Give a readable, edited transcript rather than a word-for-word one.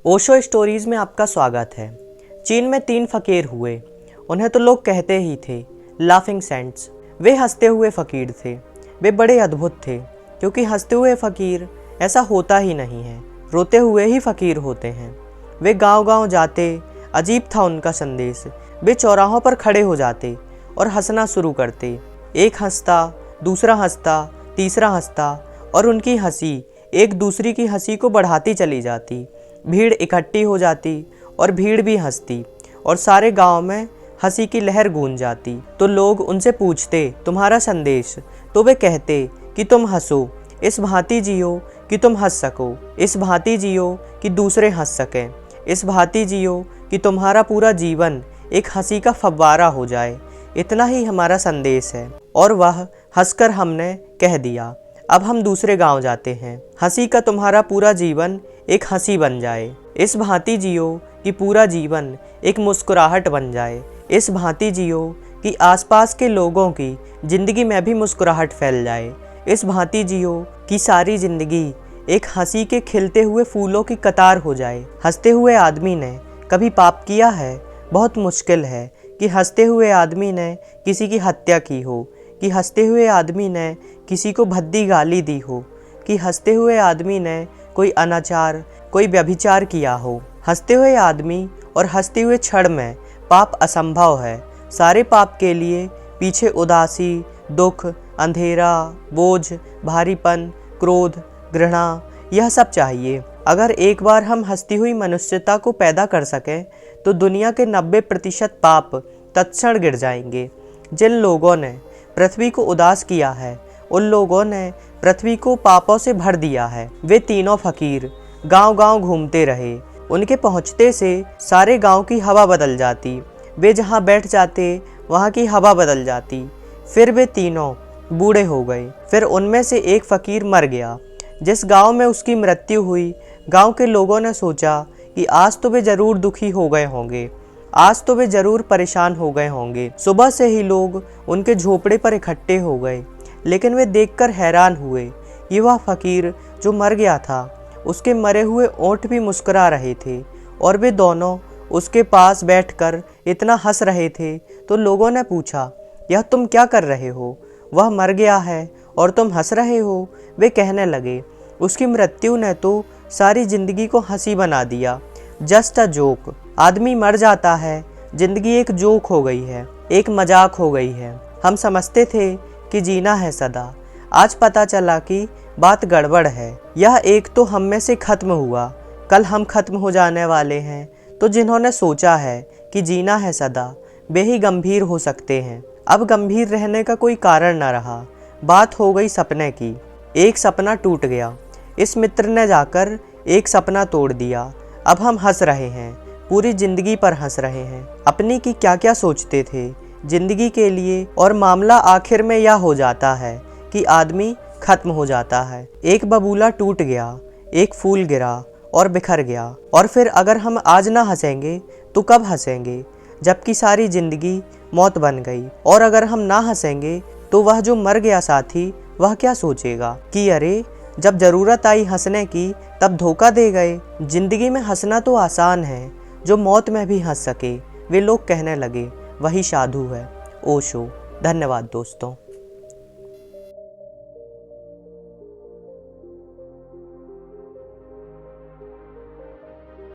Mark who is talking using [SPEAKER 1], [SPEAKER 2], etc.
[SPEAKER 1] Osho stories में आपका स्वागत है। चीन में 3 फकीर हुए। उन्हें तो लोग कहते ही थे लाफिंग सेंट्स। वे हंसते हुए फकीर थे। वे बड़े अद्भुत थे क्योंकि हंसते हुए फकीर ऐसा होता ही नहीं है, रोते हुए ही फकीर होते हैं। वे गांव-गांव जाते, अजीब था उनका संदेश। वे चौराहों पर खड़े हो जाते और हंसना शुरू करते। एक हंसता, दूसरा हंसता, तीसरा हंसता और उनकी हंसी एक दूसरी की हंसी को बढ़ाती चली जाती। भीड़ इकट्ठी हो जाती और भीड़ भी हंसती और सारे गांव में हंसी की लहर गूंज जाती। तो लोग उनसे पूछते तुम्हारा संदेश, तो वे कहते कि तुम हंसो, इस भांति जियो कि तुम हंस सको, इस भांति जियो कि दूसरे हंस सकें, इस भांति जियो कि तुम्हारा पूरा जीवन एक हंसी का फव्वारा हो जाए। इतना ही हमारा संदेश है। और वह हंसकर हमने कह दिया। अब हम दूसरे गांव जाते हैं। हंसी का तुम्हारा पूरा जीवन एक हंसी बन जाए, इस भांति जियो कि पूरा जीवन एक मुस्कुराहट बन जाए, इस भांति जियो कि आसपास के लोगों की ज़िंदगी में भी मुस्कुराहट फैल जाए, इस भांति जियो कि सारी ज़िंदगी एक हंसी के खिलते हुए फूलों की कतार हो जाए। हंसते हुए आदमी ने कभी पाप किया है? बहुत मुश्किल है कि हंसते हुए आदमी ने किसी की हत्या की हो, कि हंसते हुए आदमी ने किसी को भद्दी गाली दी हो, कि हंसते हुए आदमी ने कोई अनाचार, कोई व्यभिचार किया हो। हंसते हुए आदमी और हंसते हुए क्षण में पाप असंभव है। सारे पाप के लिए पीछे उदासी, दुख, अंधेरा, बोझ, भारीपन, क्रोध, घृणा, यह सब चाहिए। अगर एक बार हम हंसती हुई मनुष्यता को पैदा कर सकें तो दुनिया के 90% पाप तत्क्षण गिर जाएंगे। जिन लोगों ने पृथ्वी को उदास किया है, उन लोगों ने पृथ्वी को पापों से भर दिया है। वे तीनों फकीर गांव-गांव घूमते रहे। उनके पहुंचते से सारे गांव की हवा बदल जाती। वे जहां बैठ जाते वहां की हवा बदल जाती। फिर वे तीनों बूढ़े हो गए। फिर उनमें से एक फकीर मर गया। जिस गांव में उसकी मृत्यु हुई, गांव के लोगों ने सोचा कि आज तो वे जरूर दुखी हो गए होंगे, आज तो वे जरूर परेशान हो गए होंगे। सुबह से ही लोग उनके झोपड़े पर इकट्ठे हो गए, लेकिन वे देखकर हैरान हुए। ये वह फकीर जो मर गया था, उसके मरे हुए ओंठ भी मुस्कुरा रहे थे और वे दोनों उसके पास बैठकर इतना हंस रहे थे। तो लोगों ने पूछा, यह तुम क्या कर रहे हो? वह मर गया है और तुम हंस रहे हो। वे कहने लगे, उसकी मृत्यु ने तो सारी जिंदगी को हंसी बना दिया। Just a joke. आदमी मर जाता है, जिंदगी एक जोक हो गई है, एक मजाक हो गई है। हम समझते थे कि जीना है सदा, आज पता चला कि बात गड़बड़ है। यह एक तो हम में से खत्म हुआ, कल हम खत्म हो जाने वाले हैं। तो जिन्होंने सोचा है कि जीना है सदा, वे ही गंभीर हो सकते हैं। अब गंभीर रहने का कोई कारण न रहा। बात हो गई सपने की। एक सपना टूट गया। इस मित्र ने जाकर एक सपना तोड़ दिया। अब हम हंस रहे हैं, पूरी जिंदगी पर हंस रहे हैं। अपनी की क्या क्या सोचते थे जिंदगी के लिए, और मामला आखिर में यह हो जाता है कि आदमी खत्म हो जाता है। एक बबूला टूट गया, एक फूल गिरा और बिखर गया। और फिर अगर हम आज ना हंसेंगे तो कब हंसेंगे, जबकि सारी जिंदगी मौत बन गई। और अगर हम ना हंसेंगे तो वह जो मर गया साथी, वह क्या सोचेगा कि अरे जब जरूरत आई हंसने की तब धोखा दे गए। जिंदगी में हंसना तो आसान है, जो मौत में भी हंस सके, वे लोग कहने लगे, वही साधु है। ओशो। धन्यवाद दोस्तों।